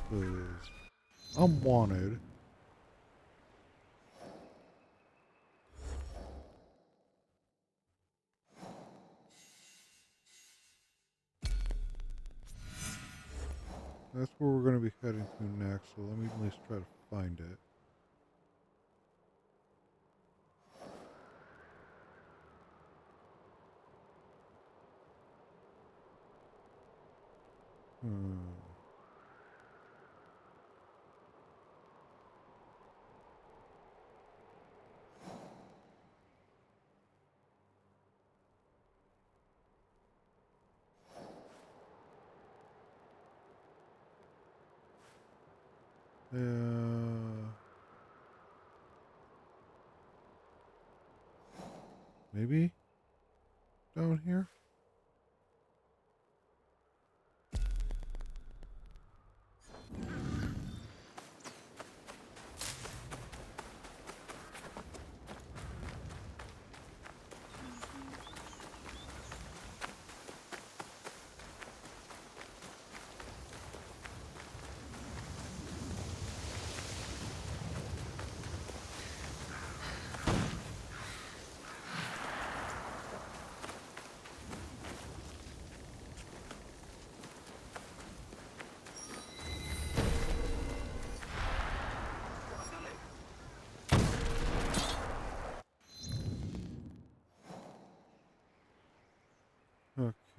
Because I'm wanted. That's where we're going to be heading to next, so let me at least try to find it. Hmm. Maybe down here?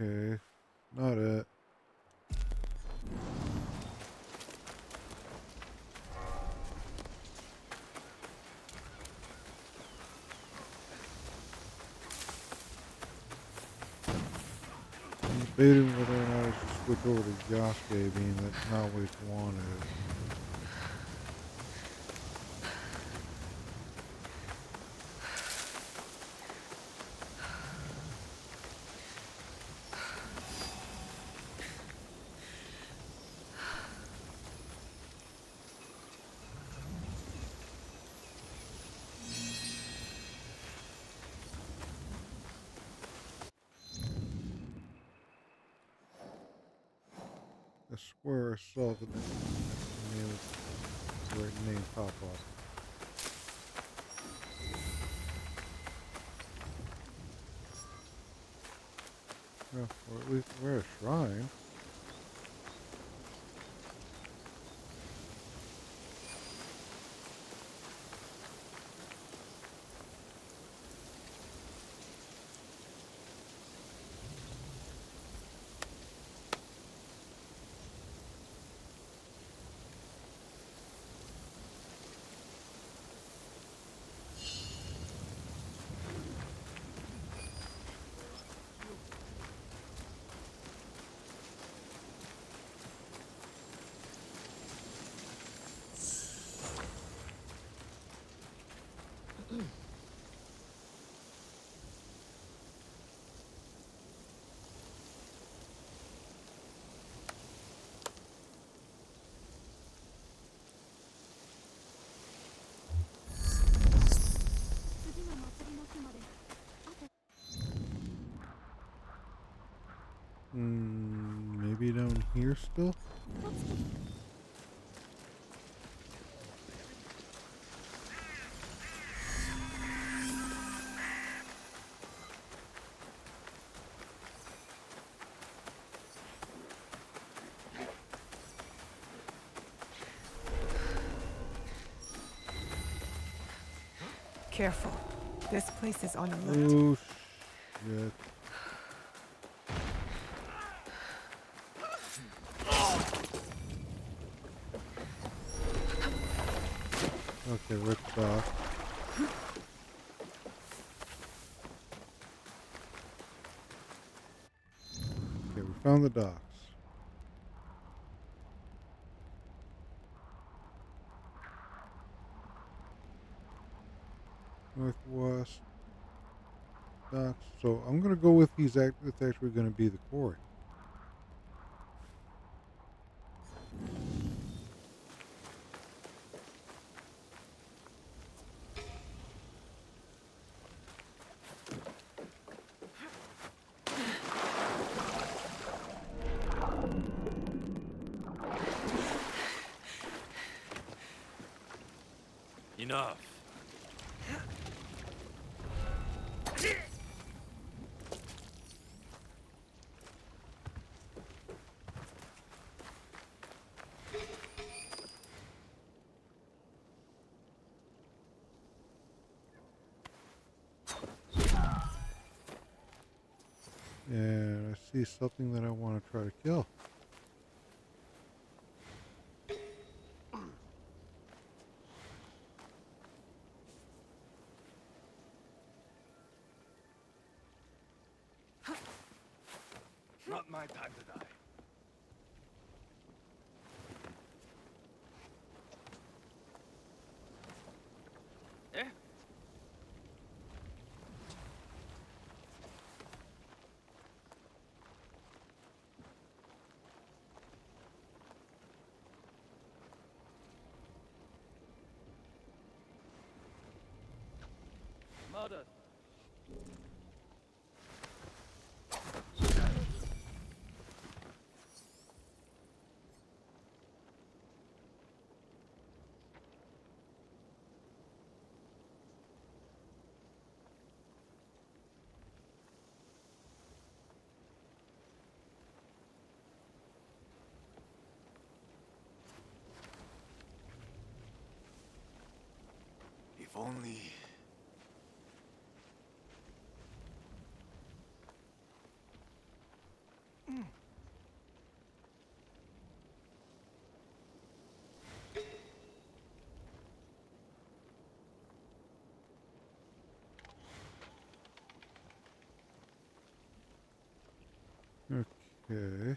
Okay, not it. I'm debating whether or not I should switch over to Yasuke, being that's not what he's wanted. I swear I saw the name, the right name pop up. Yeah, or at least we're a shrine. Maybe down here still? Careful. This place is on alert. Oh shit. Okay, we're at the dock. Okay, we found the docks. Northwest docks. So I'm gonna go with it's actually gonna be the quarry. enough. And I see something that I want to try to kill. Not my time to die. Eh? Murdered. If only... Okay.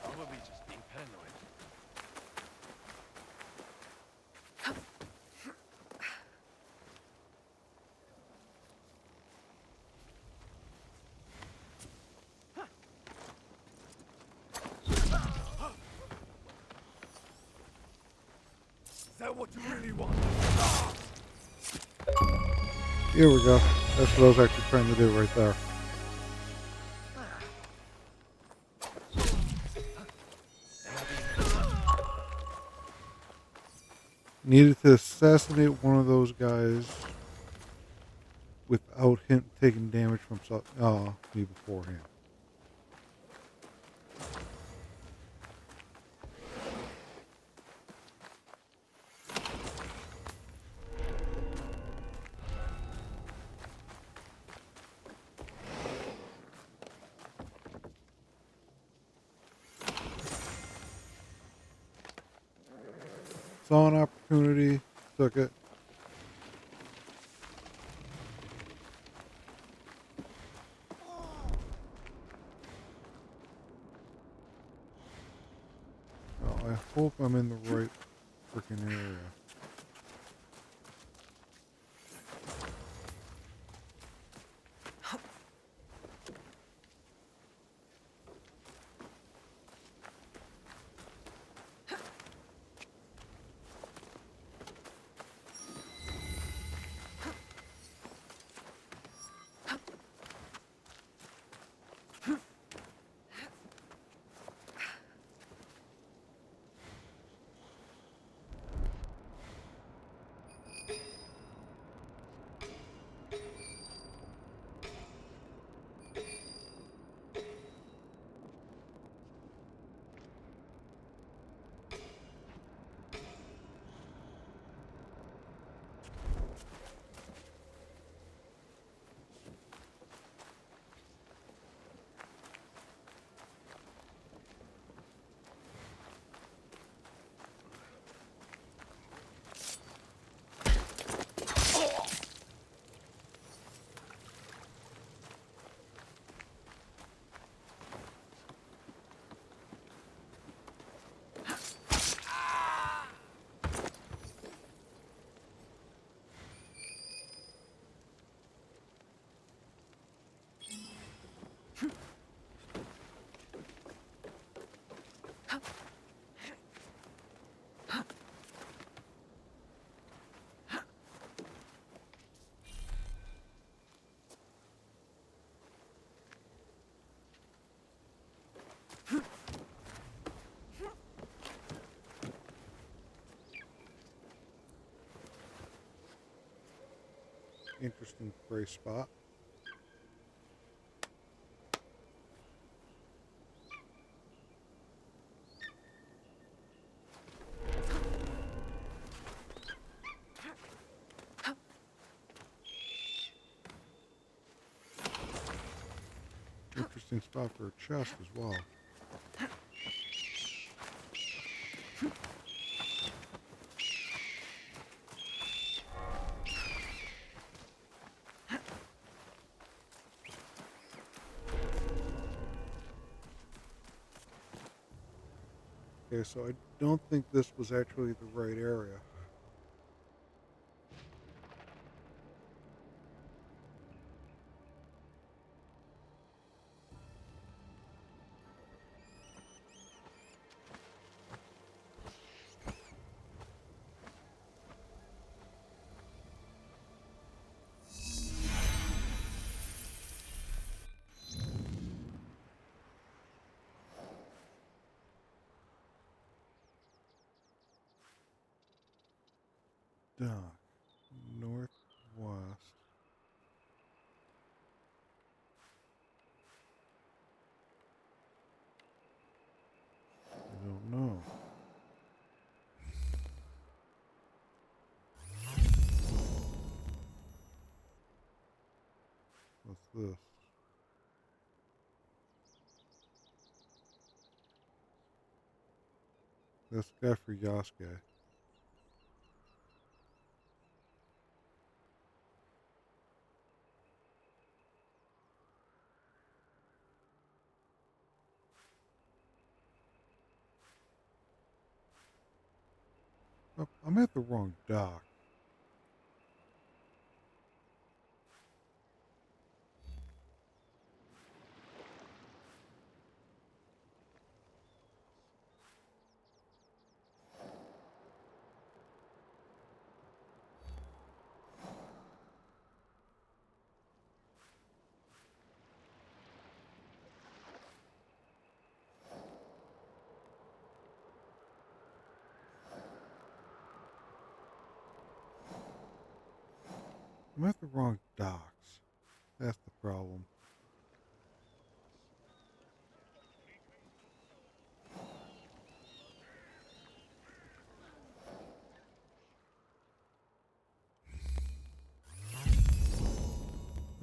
Probably just being paranoid. Is that what you really want? Here we go. That's what I was actually trying to do right there. Needed to assassinate one of those guys without him taking damage from me beforehand. Saw an opportunity, took it. Well, I hope I'm in the right freaking area. Interesting prey spot. Interesting spot for a chest as well. Okay, so I don't think this was actually the right area. Dock. Northwest. I don't know. What's this? That's the guy for Yasuke. Oh, I'm at the wrong dock. I'm at the wrong docks. That's the problem.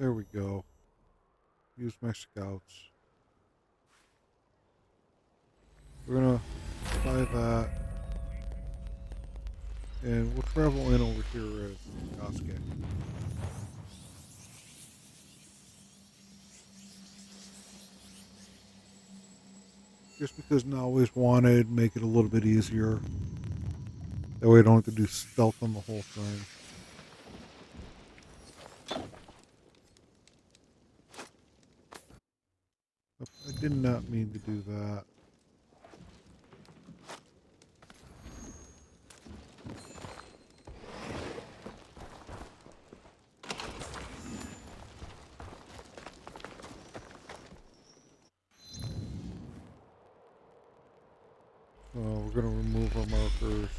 There we go. Use my scouts. We're gonna buy that. And we'll travel in over here as Yasuke. Just because I always wanted, make it a little bit easier. That way I don't have to do stealth on the whole thing. I did not mean to do that. We're going to remove our markers.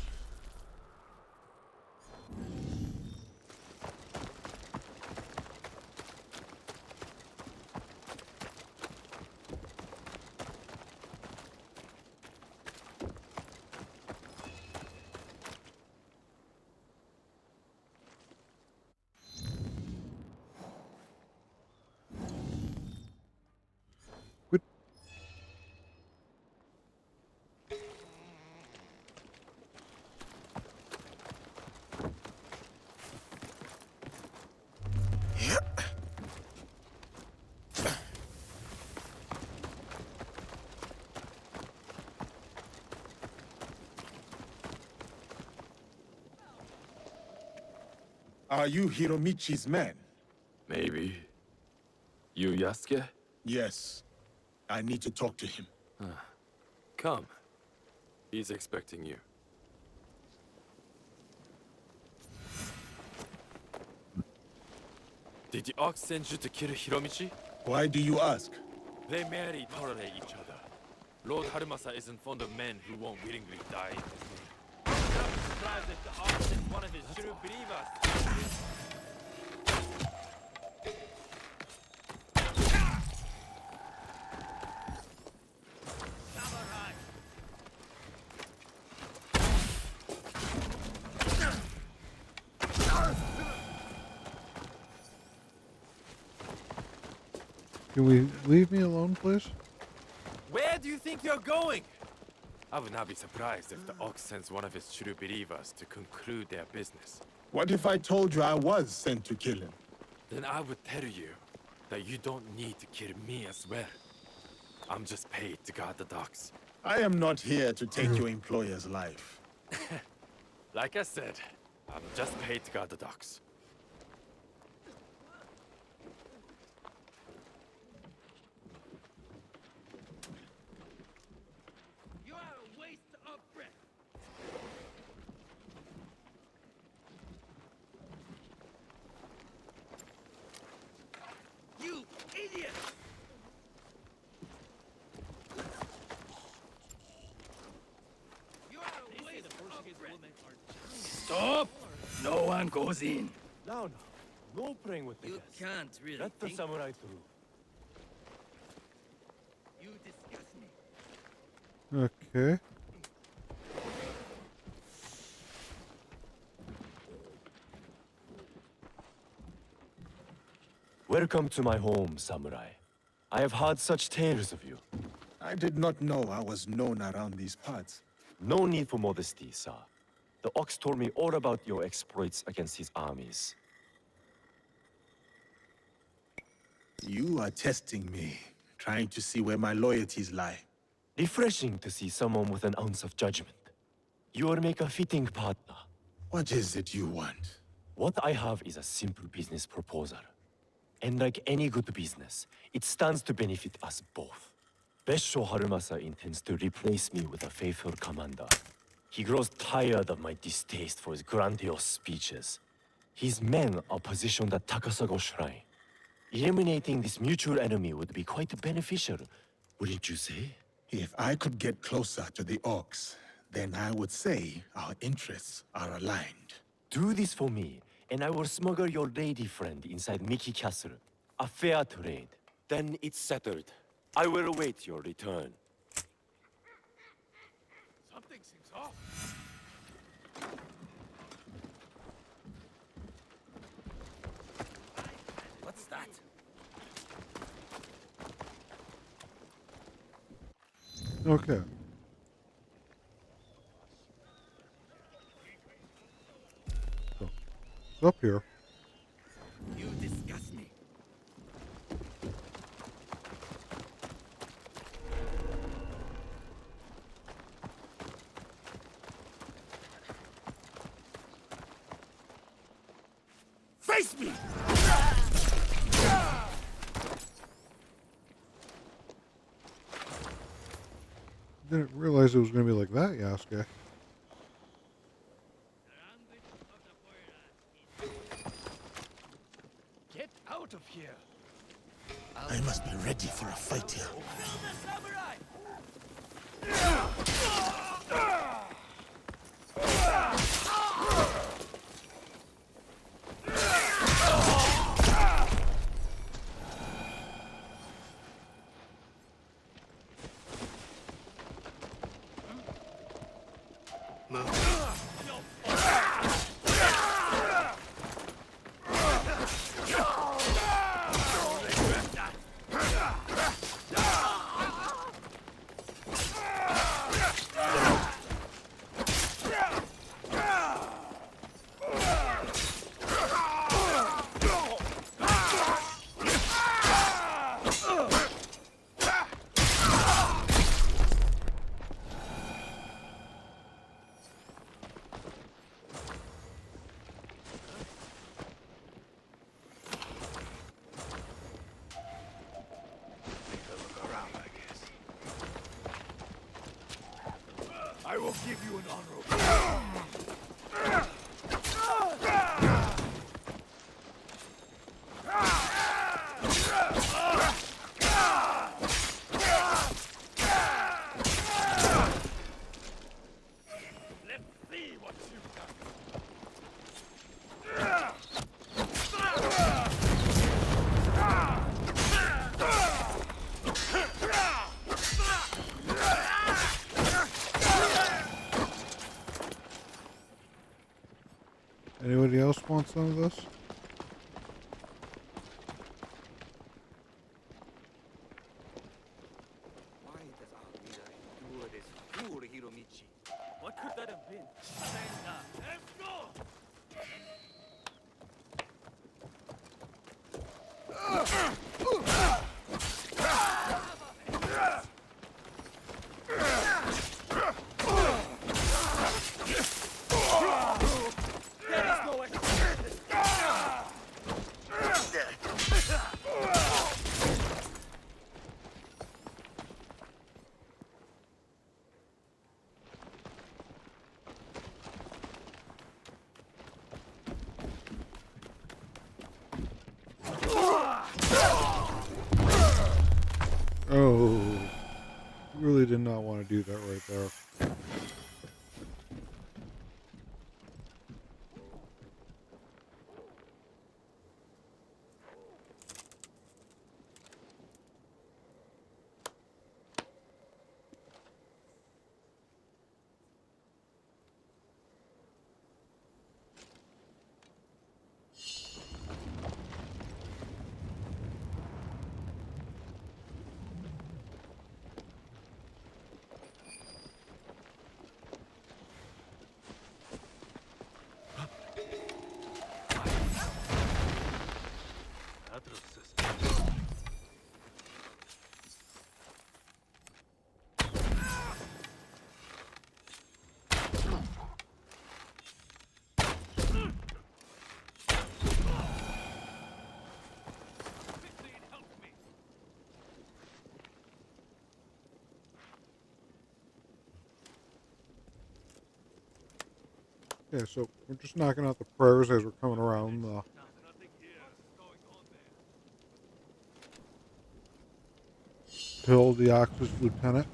Quit. Are you Hiromichi's man? Maybe. You Yasuke? Yes. I need to talk to him. Come. He's expecting you. Did the Ox send you to kill Hiromichi? Why do you ask? They marry tolerate each other. Lord Harumasa isn't fond of men who won't willingly die in his name. I'm not surprised if the Ox sent one of his true believers. Can we leave me alone, please? Where do you think you're going? I would not be surprised if the Ox sends one of his true believers to conclude their business. What if I told you I was sent to kill him? Then I would tell you that you don't need to kill me as well. I'm just paid to guard the docks. I am not here to take your employer's life. Like I said, I'm just paid to guard the docks. You are a waste of breath. You idiot! You are a waste of breath. Stop! No one goes in. No, no praying with the You guests. can't really Let the think. samurai through. You disgust me. Okay. Welcome to my home, samurai. I have heard such tales of you. I did not know I was known around these parts. No need for modesty, sir. The Ox told me all about your exploits against his armies. You are testing me, trying to see where my loyalties lie. Refreshing to see someone with an ounce of judgment. You will make a fitting partner. What is it you want? What I have is a simple business proposal. And like any good business, it stands to benefit us both. Besho Harumasa intends to replace me with a faithful commander. He grows tired of my distaste for his grandiose speeches. His men are positioned at Takasago Shrine. Eliminating this mutual enemy would be quite beneficial, wouldn't you say? If I could get closer to the Orcs, then I would say our interests are aligned. Do this for me, and I will smuggle your lady friend inside Mickey Castle. A fair trade. Then it's settled. I will await your return. Something seems off. What's that? Okay. So, it's up here. You disgust me. Face me! Didn't realize it was going to be like that, Yasuke. Get out of here! I must be ready for a fight here. I will give you an honorable. Let's see what you've got. Let's go! Oh, really did not want to do that right there. Yeah, so we're just knocking out the prayers as we're coming around the hill, the Oxus Lieutenant.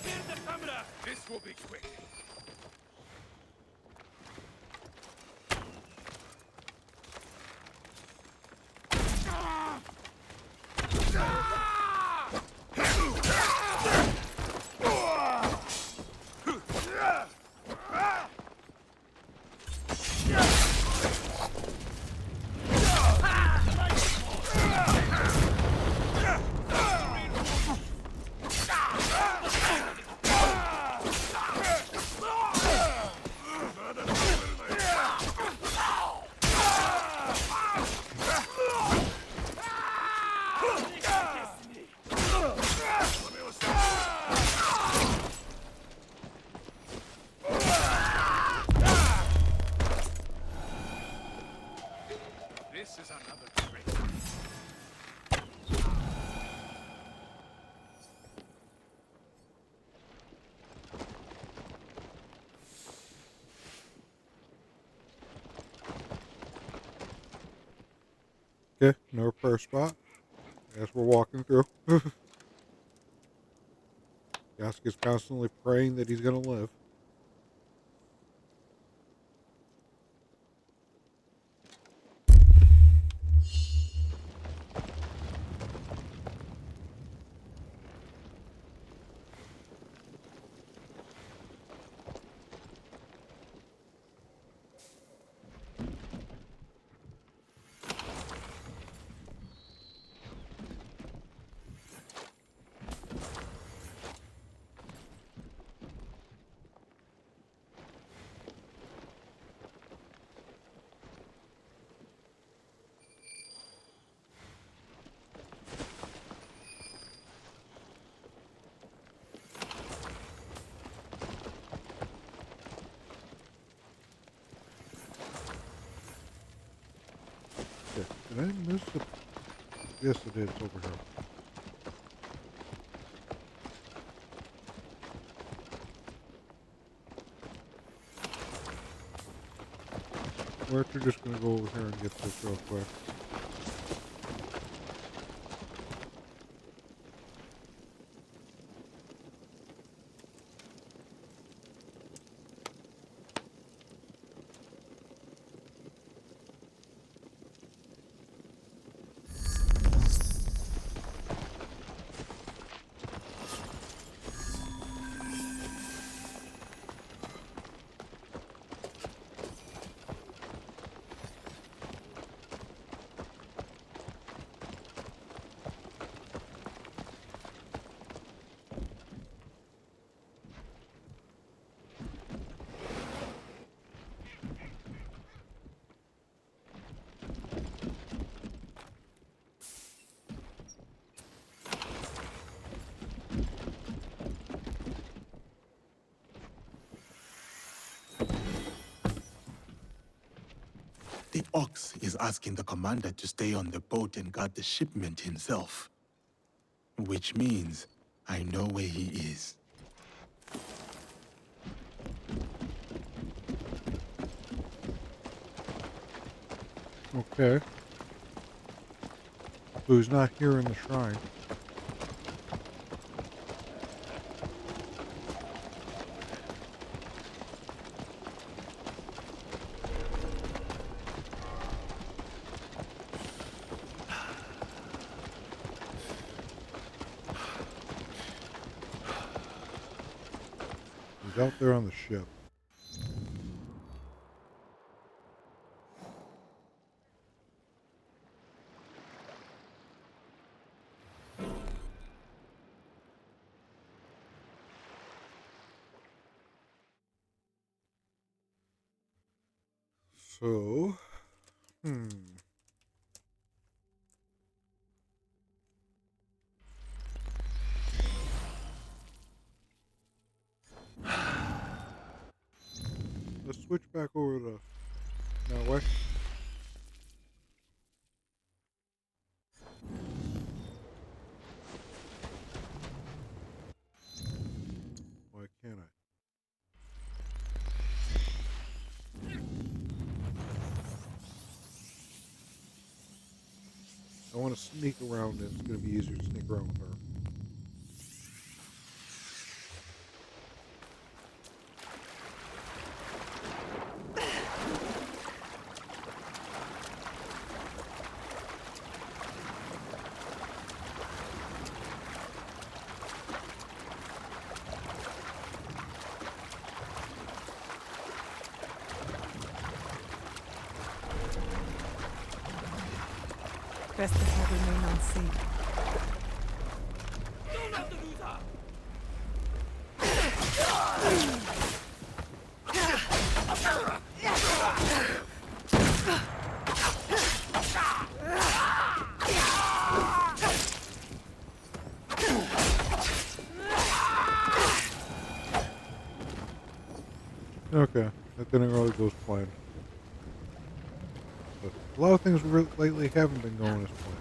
Get the camera! This will be quick. This is another trick. Okay, no prayer spot. As we're walking through. Yask is constantly praying that he's going to live. Okay, did I miss the... Yes, it is over here. We're actually just going to go over here and get this real quick. The Ox is asking the commander to stay on the boat and guard the shipment himself. Which means I know where he is. Okay. So he's not here in the shrine. He's out there on the ship. So, let's switch back over to now. Why can't I? I want to sneak around, and it's going to be easier to sneak around with her. Best if I remain unseen. Okay, that didn't really go as planned. But a lot of things lately haven't been going as planned.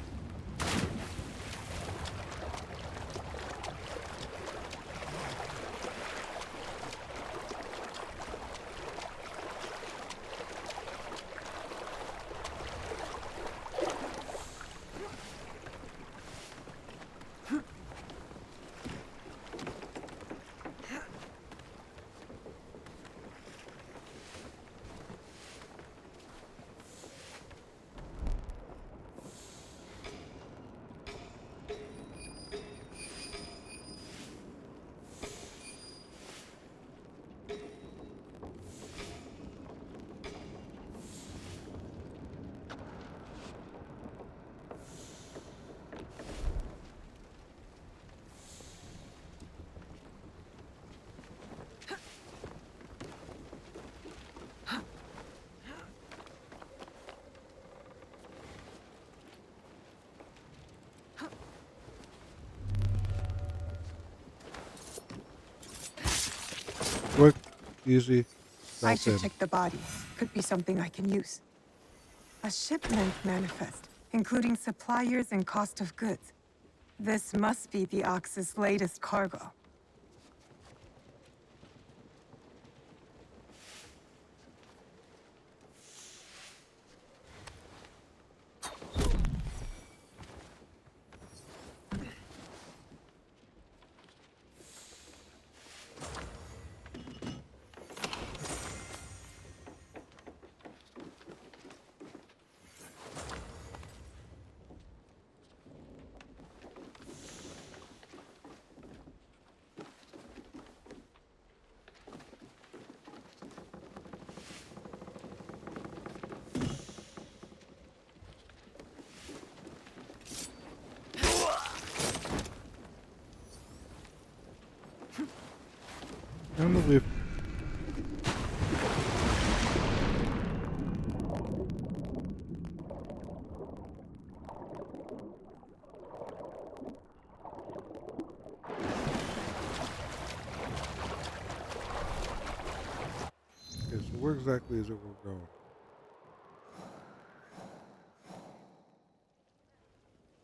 Quick, easy, I stealth should in. check the body. Could be something I can use. A shipment manifest, including suppliers and cost of goods. This must be the Ox's latest cargo. I'm gonna leave. Okay, so where exactly is it we're going?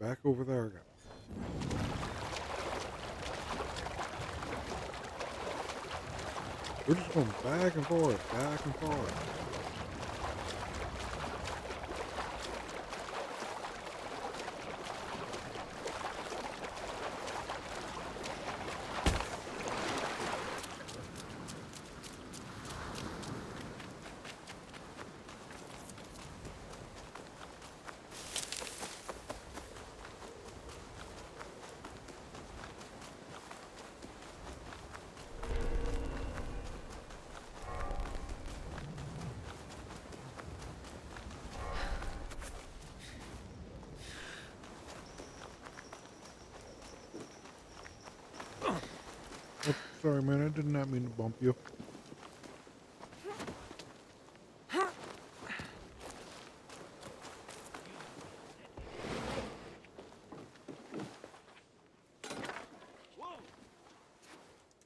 back over there again. We're just going back and forth, back and forth. Oops, sorry, man. I did not mean to bump you.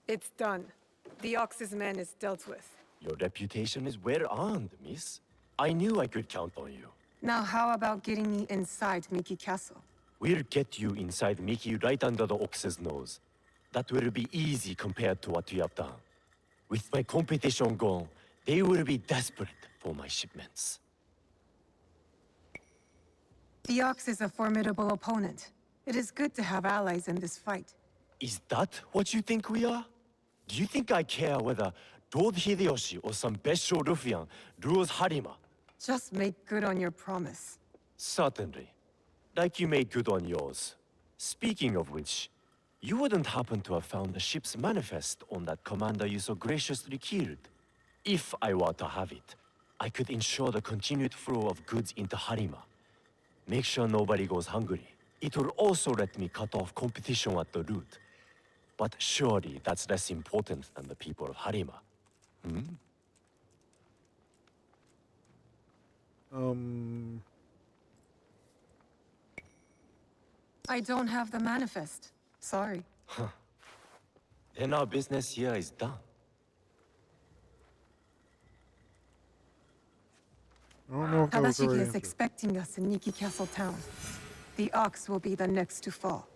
It's done. The Ox's man is dealt with. Your reputation is well earned, miss. I knew I could count on you. Now how about getting me inside Mickey Castle? We'll get you inside Mickey right under the Ox's nose. That will be easy compared to what you have done. With my competition gone, they will be desperate for my shipments. The Ox is a formidable opponent. It is good to have allies in this fight. Is that what you think we are? Do you think I care whether Lord Hideyoshi or some Besho ruffian rules Harima? Just make good on your promise. Certainly. Like you made good on yours. Speaking of which, you wouldn't happen to have found the ship's manifest on that commander you so graciously killed. If I were to have it, I could ensure the continued flow of goods into Harima. Make sure nobody goes hungry. It will also let me cut off competition at the root. But surely that's less important than the people of Harima. I don't have the manifest. Sorry. Then our business here is done. I don't know if that was the right Tadashiki is answer. expecting us in Nikki Castle town. The Ox will be the next to fall.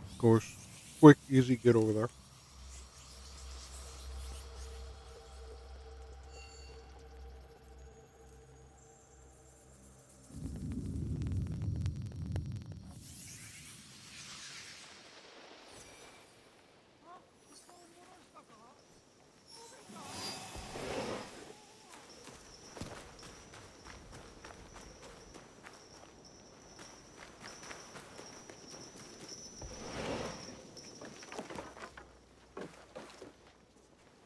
Of course, quick, easy, get over there.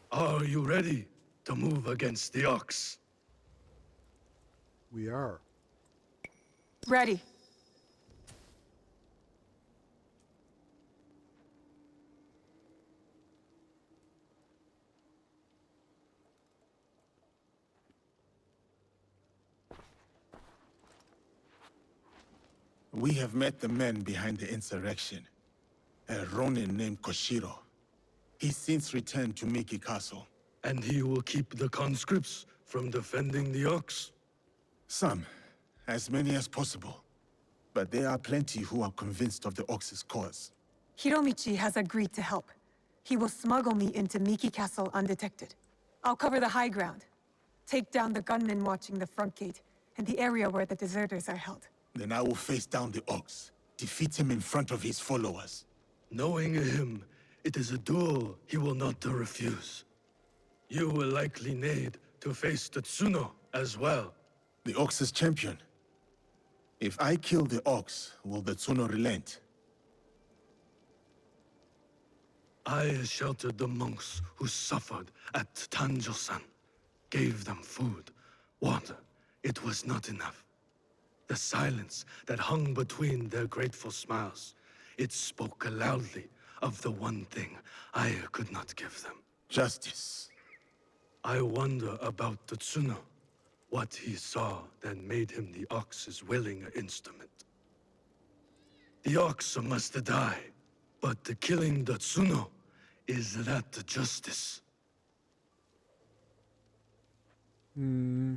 Are you ready to move against the Ox? We are. Ready. We have met the men behind the insurrection. A Ronin named Koshiro. He's since returned to Miki Castle. And he will keep the conscripts from defending the Ox? Some, as many as possible. But there are plenty who are convinced of the Ox's cause. Hiromichi has agreed to help. He will smuggle me into Miki Castle undetected. I'll cover the high ground. Take down the gunmen watching the front gate, and the area where the deserters are held. Then I will face down the Ox, defeat him in front of his followers. Knowing him, it is a duel he will not refuse. You will likely need to face the Tsuno as well. The Ox's champion. If I kill the Ox, will the Tsuno relent? I sheltered the monks who suffered at Tanjo-san. Gave them food, water. It was not enough. The silence that hung between their grateful smiles, it spoke loudly of the one thing I could not give them. Justice. I wonder about the Tsuno. What he saw then made him the Ox's willing instrument. The Ox must die, but the killing the Tsuno is that justice. Hmm.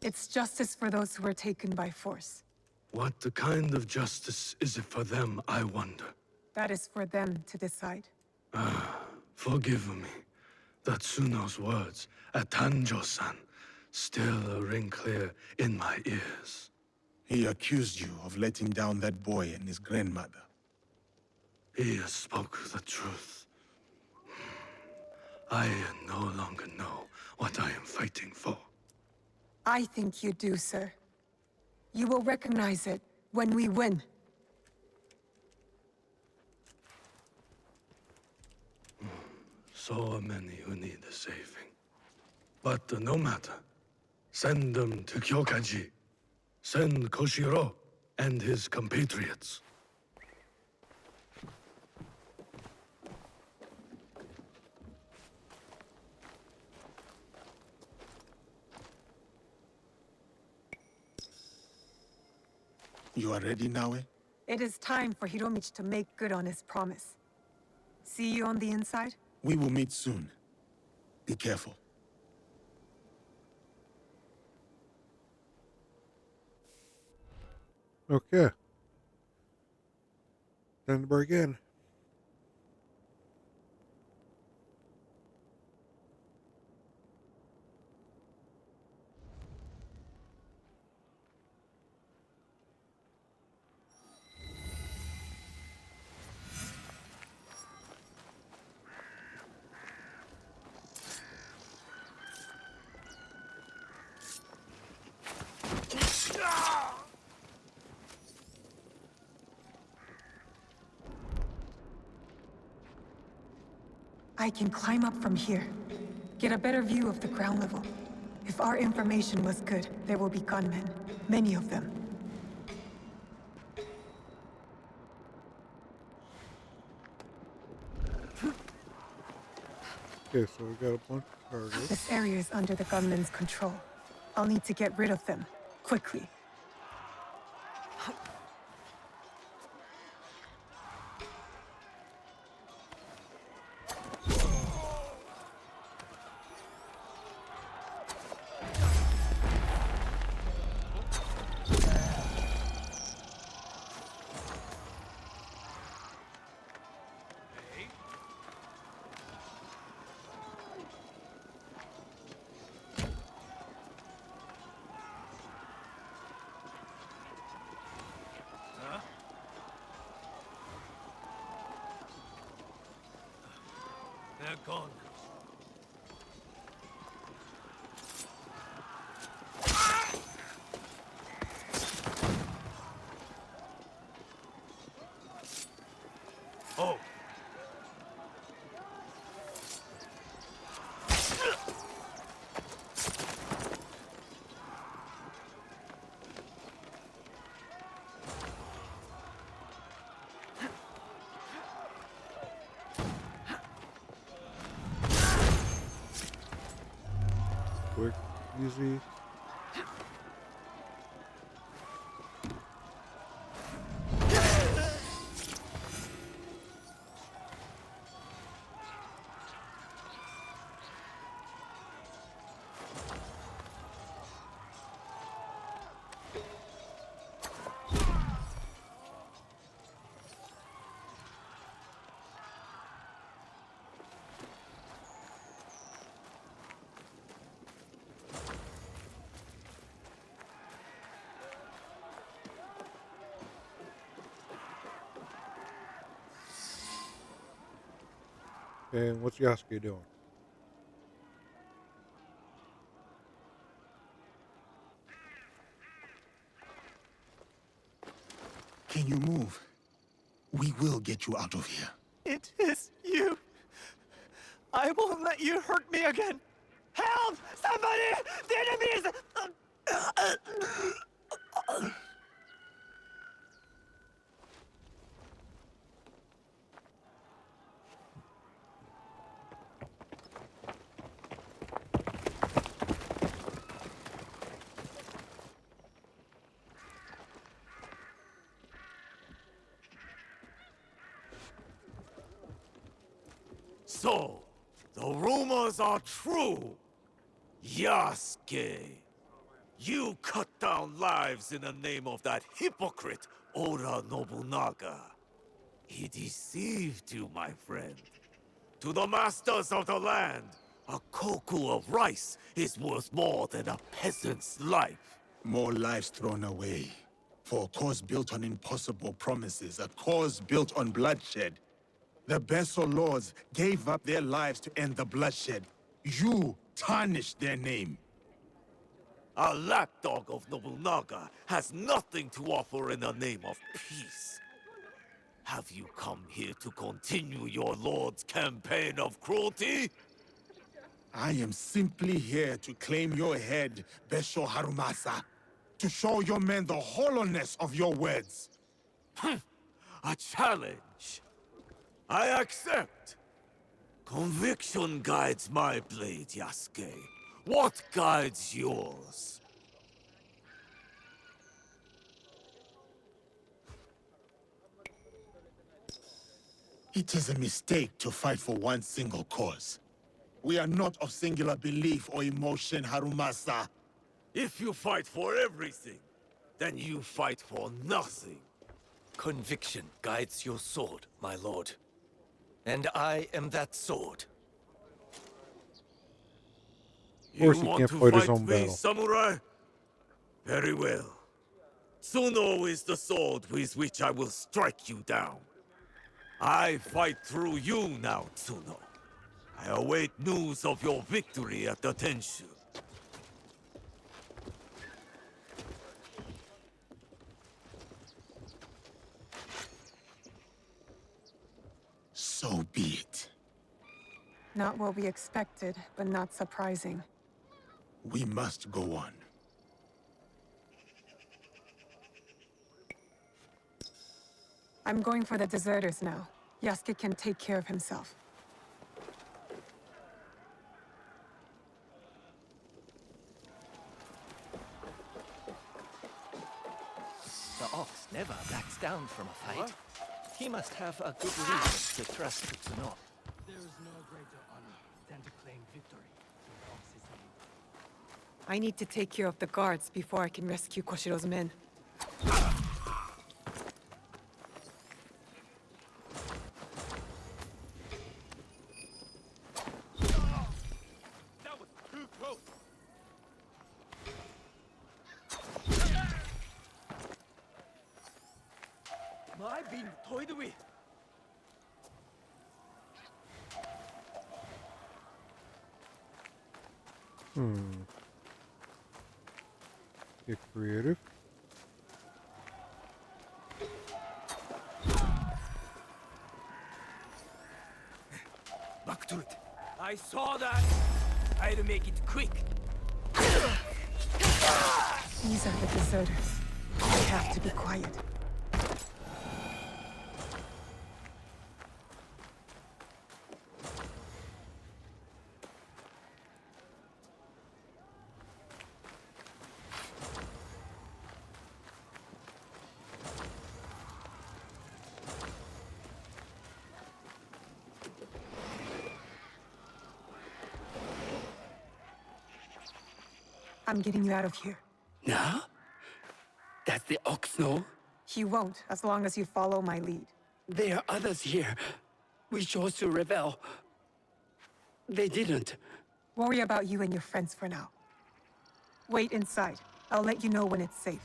It's justice for those who were taken by force. What kind of justice is it for them, I wonder? That is for them to decide. Forgive me. The Tsuno's words at Tanjo-san still ring clear in my ears. He accused you of letting down that boy and his grandmother. He spoke the truth. I no longer know what I am fighting for. I think you do, sir. You will recognize it when we win. So many who need saving. But no matter. Send them to Kyokaji. Send Koshiro and his compatriots. You are ready, Naue? It is time for Hiromichi to make good on his promise. See you on the inside? We will meet soon. Be careful. Okay. Time to break in. I can climb up from here. Get a better view of the ground level. If our information was good, there will be gunmen. Many of them. Okay, so we got a bunch of targets. This area is under the gunmen's control. I'll need to get rid of them. Quickly. They're gone. Oh. Quick, easy. And what's Yasuke doing? Can you move? We will get you out of here. It is you. I won't let you hurt me again. Help! Somebody! The enemies! So, the rumors are true. Yasuke, you cut down lives in the name of that hypocrite, Oda Nobunaga. He deceived you, my friend. To the masters of the land, a koku of rice is worth more than a peasant's life. More lives thrown away. For a cause built on impossible promises, a cause built on bloodshed. The Besso lords gave up their lives to end the bloodshed. You tarnished their name. A lapdog of Nobunaga has nothing to offer in the name of peace. Have you come here to continue your lord's campaign of cruelty? I am simply here to claim your head, Besho Harumasa. To show your men the hollowness of your words. A challenge. I accept. Conviction guides my blade, Yasuke. What guides yours? It is a mistake to fight for one single cause. We are not of singular belief or emotion, Harumasa. If you fight for everything, then you fight for nothing. Conviction guides your sword, my lord. And I am that sword. Of course, You he want can't to fight his fight own me, battle. samurai? Very well. Tsuno is the sword with which I will strike you down. I fight through you now, Tsuno. I await news of your victory at the Tenshu. So be it. Not what we expected, but not surprising. We must go on. I'm going for the deserters now. Yasuke can take care of himself. The ox never backs down from a fight. He must have a good reason to trust Tsuno. There is no greater honor than to claim victory in the Ox's name. I need to take care of the guards before I can rescue Koshiro's men. That was too close! Am I being toyed with? Get creative. Back to it. I saw that. I'd make it quick. These are the deserters. I have to be quiet. I'm getting you out of here. Now? Does the ox know? He won't, as long as you follow my lead. There are others here. We chose to rebel. They didn't. Worry about you and your friends for now. Wait inside. I'll let you know when it's safe.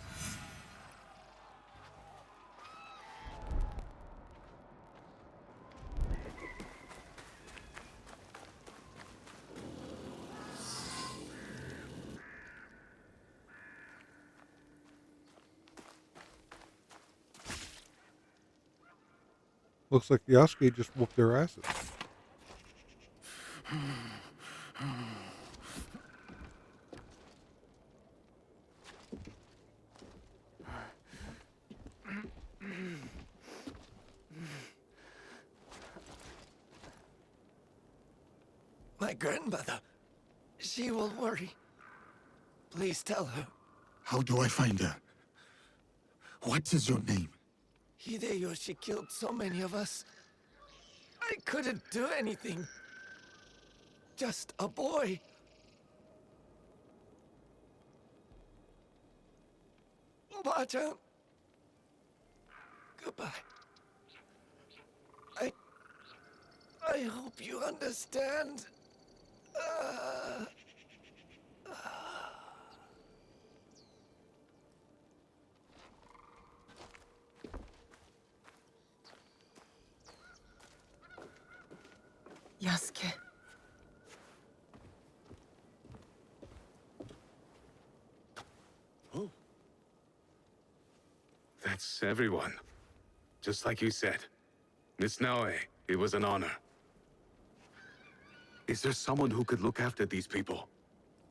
Looks like Yasuke just whooped their asses. My grandmother. She will worry. Please tell her. How do I find her? What is your name? Hideyoshi killed so many of us. I couldn't do anything. just a boy. Oba-chan. Goodbye. I... I hope you understand. Uh... 安家。That's everyone. Just like you said. Miss Naoe, it was an honor. Is there someone who could look after these people?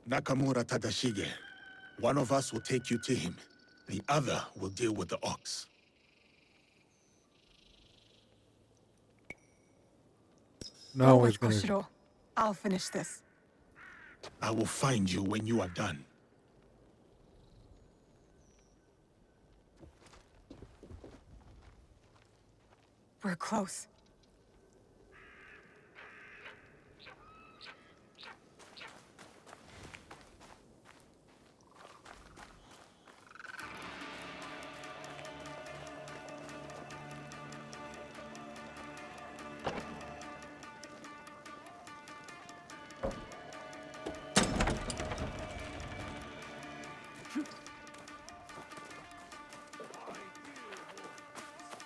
Nakamura Tadashige. One of us will take you to him. The other will deal with the ox. Go Now with he's gonna. Koshiro. I'll finish this. I will find you when you are done. We're close.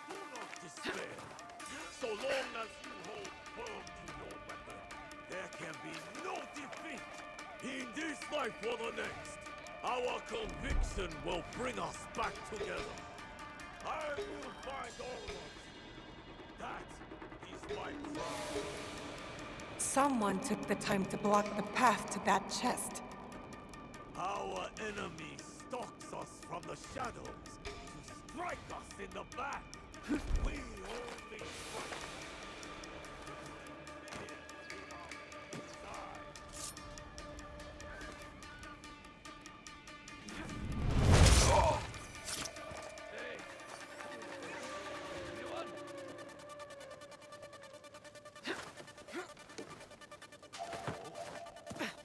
Do not despair. So long as you hold firm to your weapon, there can be no defeat. In this life or the next, our conviction will bring us back together. I will find all of you. That is my promise. Someone took the time to block the path to that chest. Our enemy stalks us from the shadows to strike us in the back. We only strike.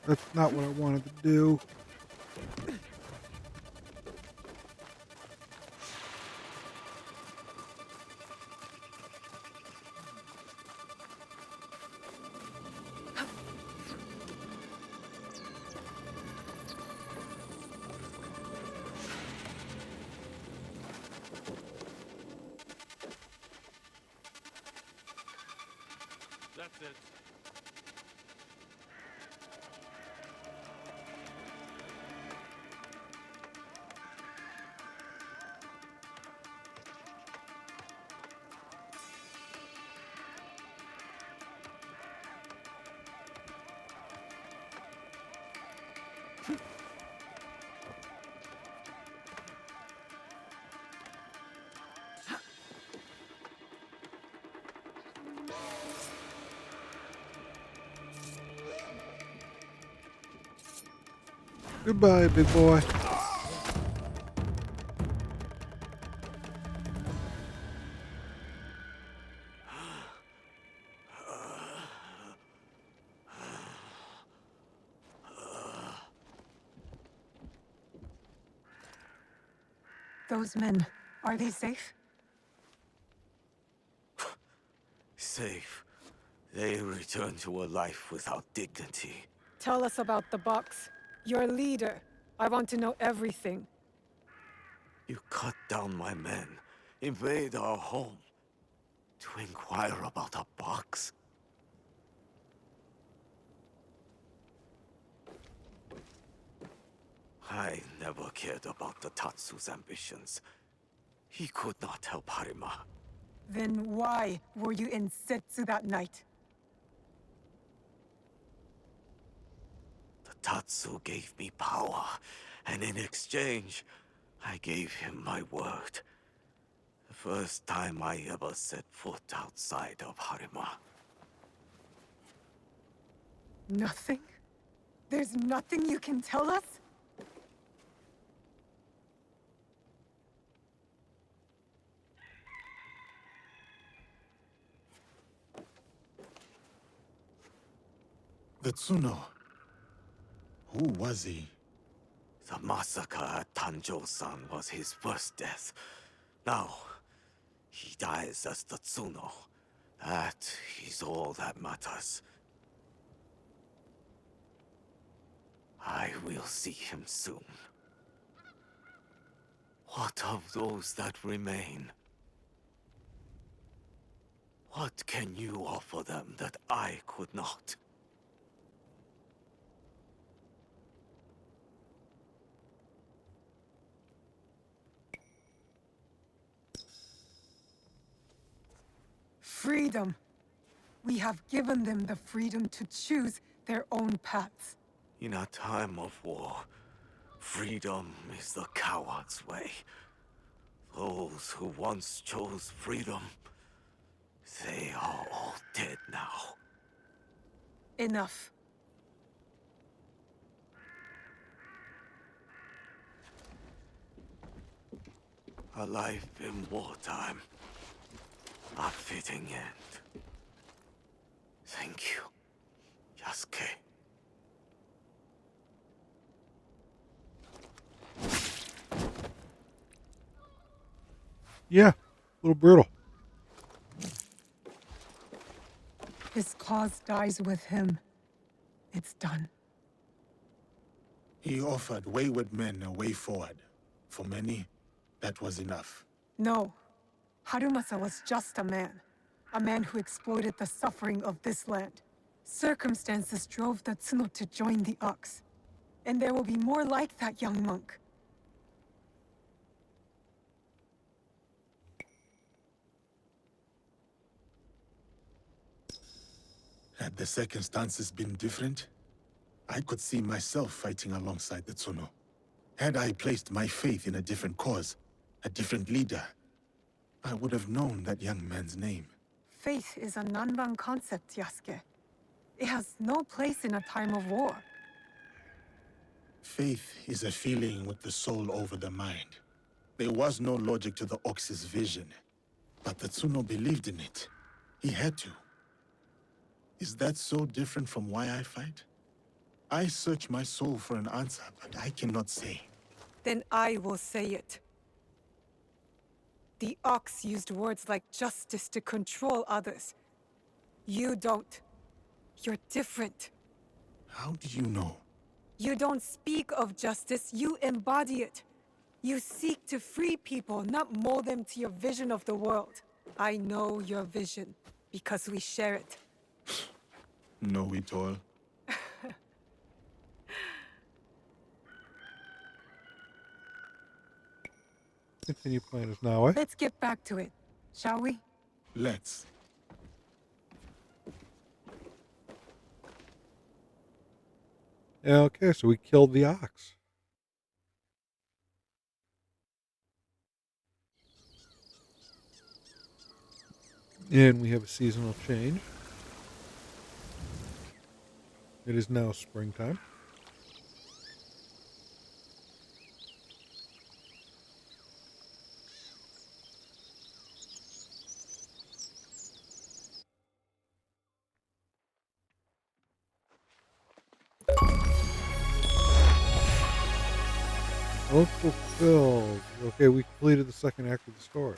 That's not what I wanted to do. That's it. Goodbye, big boy. Those men, are they safe? Safe. They return to a life without dignity. Tell us about the box. Your leader. I want to know everything. You cut down my men, invade our home, to inquire about a box. I never cared about the Tatsu's ambitions. He could not help Harima. Then why were you in Setsu that night? The Tatsu gave me power, and in exchange, I gave him my word. The first time I ever set foot outside of Harima. Nothing? There's nothing you can tell us? The Tsuno. Who was he? The massacre at Tanjo-san was his first death. Now, he dies as the Tsuno. That is all that matters. I will see him soon. What of those that remain? What can you offer them that I could not? Freedom. We have given them the freedom to choose their own paths. In a time of war, freedom is the coward's way. Those who once chose freedom, they are all dead now. Enough. A life in wartime. A fitting end. Thank you, Yasuke. Yeah, a little brutal. His cause dies with him. It's done. He offered wayward men a way forward. For many, that was enough. No. Harumasa was just a man. A man who exploited the suffering of this land. Circumstances drove the Tsuno to join the Ox. And there will be more like that young monk. Had the circumstances been different, I could see myself fighting alongside the Tsuno. Had I placed my faith in a different cause, a different leader, I would have known that young man's name. Faith is a Nanban concept, Yasuke. It has no place in a time of war. Faith is a feeling with the soul over the mind. There was no logic to the Ox's vision, but the Tsuno believed in it. He had to. Is that so different from why I fight? I search my soul for an answer, but I cannot say. Then I will say it. The Ox used words like justice to control others. You don't. You're different. How do you know? You don't speak of justice, you embody it. You seek to free people, not mold them to your vision of the world. I know your vision, because we share it. Know it all? Continue playing as Naue. Let's get back to it, shall we? Let's. Okay, so we killed the ox. And we have a seasonal change. It is now springtime. Unfulfilled. Okay, we completed the second act of the story.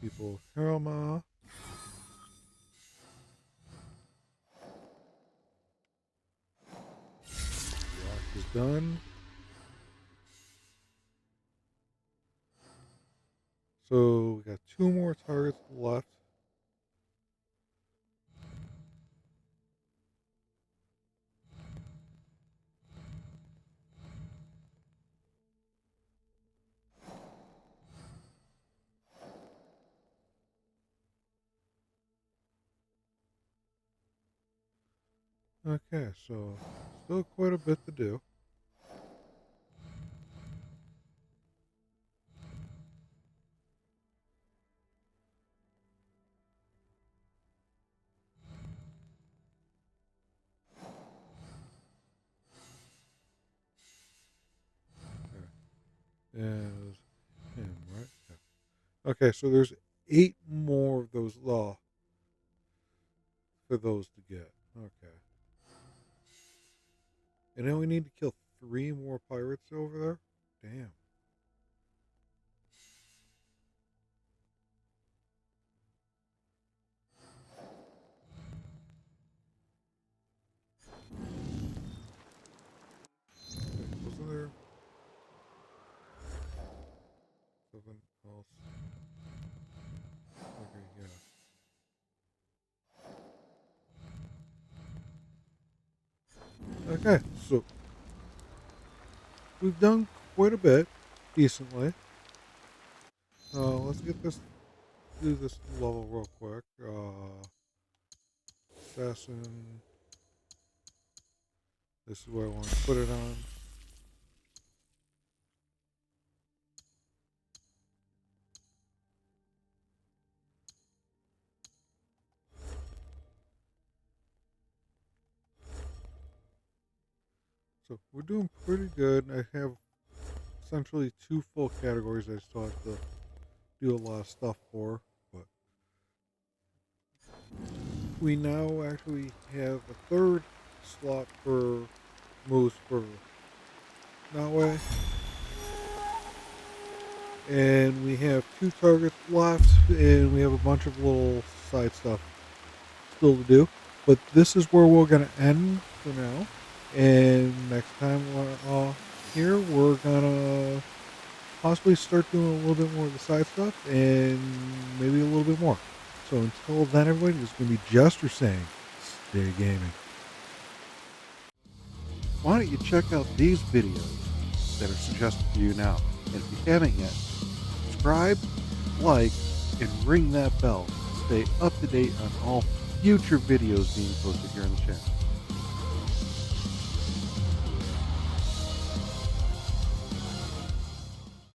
People of Hiroma. The ox is done. So we got 2 more targets left. Okay, so still quite a bit to do. is him, right? Yeah. Okay, so there's 8 more of those for those to get. Okay. And then we need to kill 3 more pirates over there? Damn. Wait, wasn't there something else? Okay, yeah. Okay, so we've done quite a bit, decently. Let's do this level real quick. Assassin. This is where I want to put it on. So we're doing pretty good. I have essentially 2 full categories I still have to do a lot of stuff for, but we now actually have a third slot for moves for Nawe, and we have 2 targets left, and we have a bunch of little side stuff still to do. But this is where we're gonna end for now, and next time we're here, we're gonna possibly start doing a little bit more of the side stuff and maybe a little bit more. So until then, everybody, this is going to be Jester saying, stay gaming. Why don't you check out these videos that are suggested for you now? And if you haven't yet, subscribe, like, and ring that bell to stay up to date on all future videos being posted here on the channel.